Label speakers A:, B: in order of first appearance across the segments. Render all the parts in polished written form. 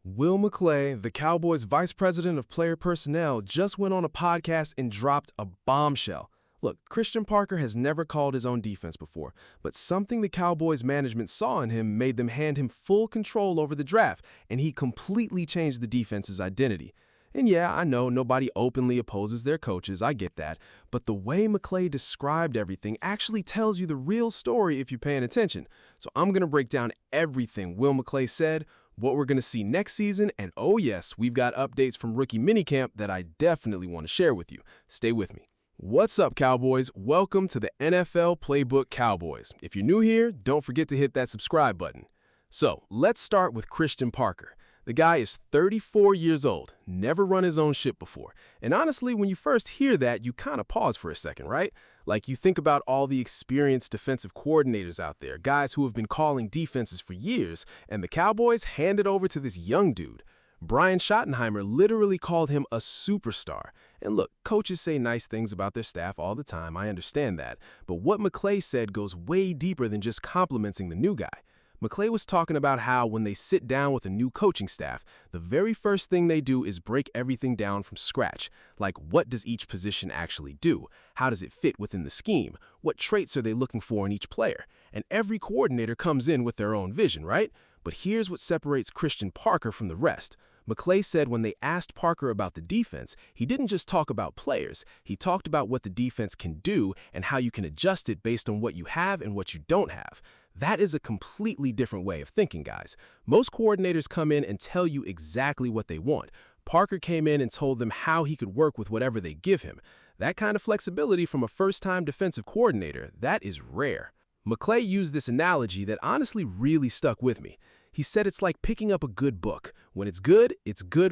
A: Will McClay, the Cowboys' vice president of player personnel, just went on a podcast and dropped a bombshell. Look, Christian Parker has never called his own defense before, but something the Cowboys management saw in him made them hand him full control over the draft, and he completely changed the defense's identity. And yeah, I know nobody openly opposes their coaches, I get that, but the way McClay described everything actually tells you the real story if you're paying attention. So I'm going to break down everything Will McClay said, what we're going to see next season, and oh yes, we've got updates from rookie minicamp that I definitely want to share with you. Stay with me. What's up, Cowboys? Welcome to the NFL Playbook Cowboys. If you're new here, don't forget to hit that subscribe button. So, let's start with Christian Parker. The guy is 34 years old, never run his own ship before. And honestly, when you first hear that, you kind of pause for a second, right? Like you think about all the experienced defensive coordinators out there, guys who have been calling defenses for years, and the Cowboys hand it over to this young dude. Brian Schottenheimer literally called him a superstar. And look, coaches say nice things about their staff all the time, I understand that. But what McClay said goes way deeper than just complimenting the new guy. McClay was talking about how when they sit down with a new coaching staff, the very first thing they do is break everything down from scratch. Like, what does each position actually do? How does it fit within the scheme? What traits are they looking for in each player? And every coordinator comes in with their own vision, right? But here's what separates Christian Parker from the rest. McClay said when they asked Parker about the defense, he didn't just talk about players. He talked about what the defense can do and how you can adjust it based on what you have and what you don't have. That is a completely different way of thinking, guys. Most coordinators come in and tell you exactly what they want. Parker came in and told them how he could work with whatever they give him. That kind of flexibility from a first-time defensive coordinator, that is rare. McClay used this analogy that honestly really stuck with me. He said it's like picking up a good book. When it's good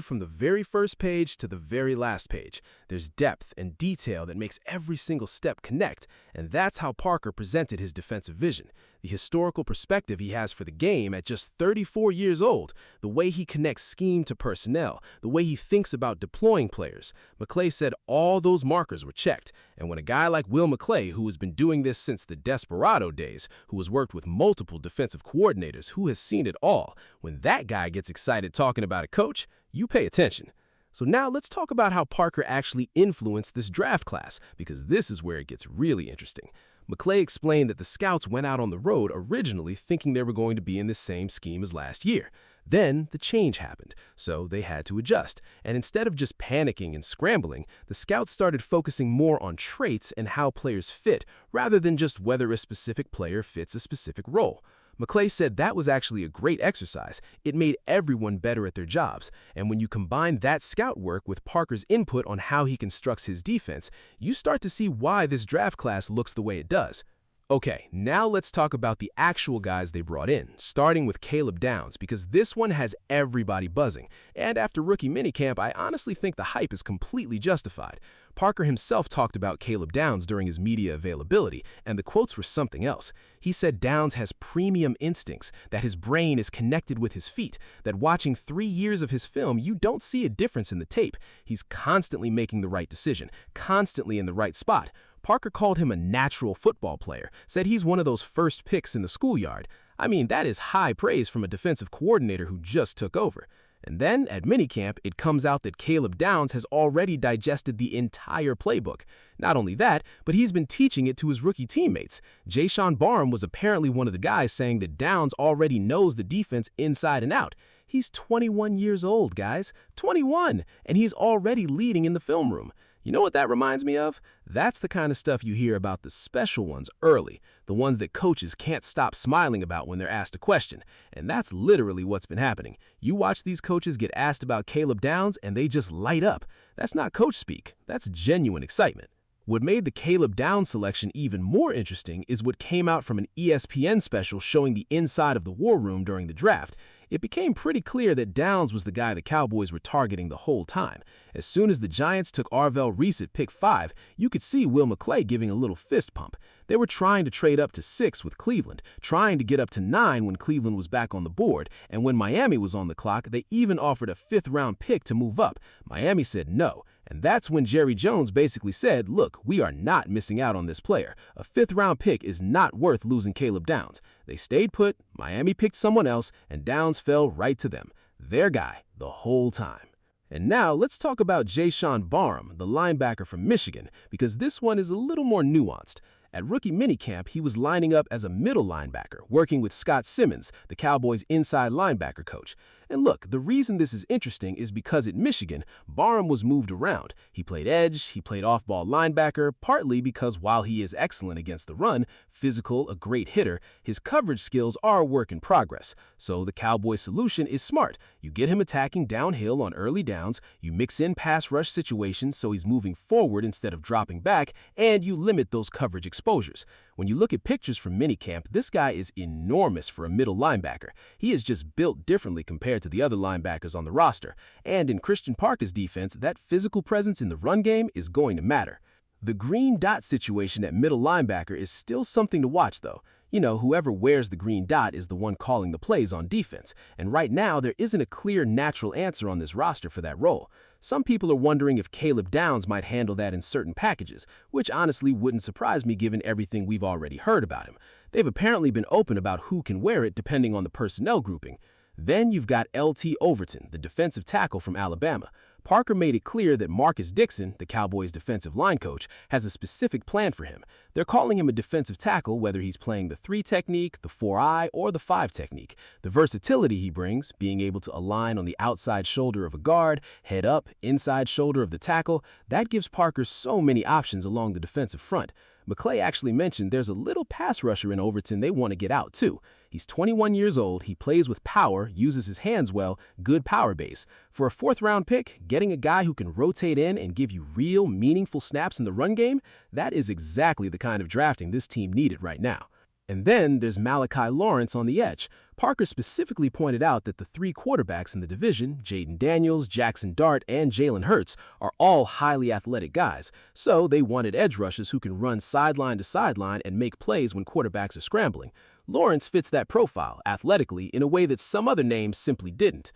A: from the very first page to the very last page. There's depth and detail that makes every single step connect, and that's how Parker presented his defensive vision. The historical perspective he has for the game at just 34 years old, the way he connects scheme to personnel, the way he thinks about deploying players. McClay said all those markers were checked, and when a guy like Will McClay, who has been doing this since the Desperado days, who has worked with multiple defensive coordinators, who has seen it all, when that guy gets excited talking about a coach, you pay attention. So now let's talk about how Parker actually influenced this draft class, because this is where it gets really interesting. McClay explained that the scouts went out on the road originally thinking they were going to be in the same scheme as last year. Then the change happened, so they had to adjust. And instead of just panicking and scrambling, the scouts started focusing more on traits and how players fit, rather than just whether a specific player fits a specific role. McClay said that was actually a great exercise. It made everyone better at their jobs. And when you combine that scout work with Parker's input on how he constructs his defense, you start to see why this draft class looks the way it does. Okay, now let's talk about the actual guys they brought in, starting with Caleb Downs, because this one has everybody buzzing. And after rookie minicamp, I honestly think the hype is completely justified. Parker himself talked about Caleb Downs during his media availability, and the quotes were something else. He said Downs has premium instincts, that his brain is connected with his feet, that watching 3 years of his film, you don't see a difference in the tape. He's constantly making the right decision, constantly in the right spot. Parker called him a natural football player, said he's one of those first picks in the schoolyard. I mean, that is high praise from a defensive coordinator who just took over. And then, at minicamp, it comes out that Caleb Downs has already digested the entire playbook. Not only that, but he's been teaching it to his rookie teammates. Jaishawn Barham was apparently one of the guys saying that Downs already knows the defense inside and out. He's 21 years old, guys. 21! And he's already leading in the film room. You know what that reminds me of? That's the kind of stuff you hear about the special ones early, the ones that coaches can't stop smiling about when they're asked a question. And that's literally what's been happening. You watch these coaches get asked about Caleb Downs and they just light up. That's not coach speak, that's genuine excitement. What made the Caleb Downs selection even more interesting is what came out from an ESPN special showing the inside of the war room during the draft. It became pretty clear that Downs was the guy the Cowboys were targeting the whole time. As soon as the Giants took Arvell Reese at pick 5, you could see Will McClay giving a little fist pump. They were trying to trade up to 6 with Cleveland, trying to get up to 9 when Cleveland was back on the board, and when Miami was on the clock, they even offered a 5th-round pick to move up. Miami said no. And that's when Jerry Jones basically said, look, we are not missing out on this player. A 5th-round pick is not worth losing Caleb Downs. They stayed put, Miami picked someone else, and Downs fell right to them. their guy the whole time. And now let's talk about Jaishawn Barham, the linebacker from Michigan, because this one is a little more nuanced. At rookie minicamp, he was lining up as a middle linebacker, working with Scott Simmons, the Cowboys' inside linebacker coach. And look, the reason this is interesting is because at Michigan, Barham was moved around. He played edge, he played off-ball linebacker, partly because while he is excellent against the run, physical, a great hitter, his coverage skills are a work in progress. So the Cowboys' solution is smart. You get him attacking downhill on early downs, you mix in pass rush situations so he's moving forward instead of dropping back, and you limit those coverage exposures. When you look at pictures from minicamp, this guy is enormous for a middle linebacker. He is just built differently compared to the other linebackers on the roster. And in Christian Parker's defense, that physical presence in the run game is going to matter. The green dot situation at middle linebacker is still something to watch, though. You know, whoever wears the green dot is the one calling the plays on defense, and right now there isn't a clear natural answer on this roster for that role. Some people are wondering if Caleb Downs might handle that in certain packages, which honestly wouldn't surprise me given everything we've already heard about him. They've apparently been open about who can wear it depending on the personnel grouping. Then you've got LT Overton, the defensive tackle from Alabama. Parker made it clear that Marcus Dixon, the Cowboys' defensive line coach, has a specific plan for him. They're calling him a defensive tackle whether he's playing the 3 technique, the 4-eye, or the 5 technique. The versatility he brings, being able to align on the outside shoulder of a guard, head up, inside shoulder of the tackle, that gives Parker so many options along the defensive front. McClay actually mentioned there's a little pass rusher in Overton they want to get out too. He's 21 years old, he plays with power, uses his hands well, good power base. For a 4th-round pick, getting a guy who can rotate in and give you real, meaningful snaps in the run game, that is exactly the kind of drafting this team needed right now. And then there's Malachi Lawrence on the edge. Parker specifically pointed out that the 3 quarterbacks in the division, Jaden Daniels, Jackson Dart, and Jalen Hurts, are all highly athletic guys, so they wanted edge rushers who can run sideline to sideline and make plays when quarterbacks are scrambling. Lawrence fits that profile, athletically, in a way that some other names simply didn't.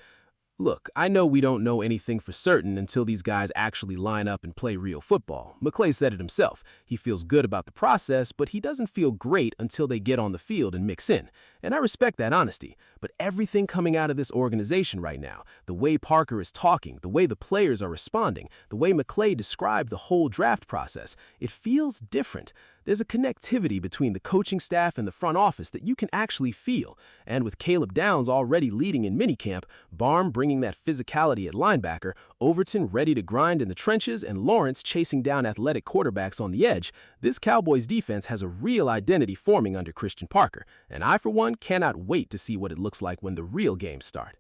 A: Look, I know we don't know anything for certain until these guys actually line up and play real football. McClay said it himself. He feels good about the process, but he doesn't feel great until they get on the field and mix in. And I respect that honesty. But everything coming out of this organization right now, the way Parker is talking, the way the players are responding, the way McClay described the whole draft process, it feels different. There's a connectivity between the coaching staff and the front office that you can actually feel. And with Caleb Downs already leading in minicamp, Barham bringing that physicality at linebacker, Overton ready to grind in the trenches, and Lawrence chasing down athletic quarterbacks on the edge, this Cowboys defense has a real identity forming under Christian Parker. And I, for one, cannot wait to see what it looks like when the real games start.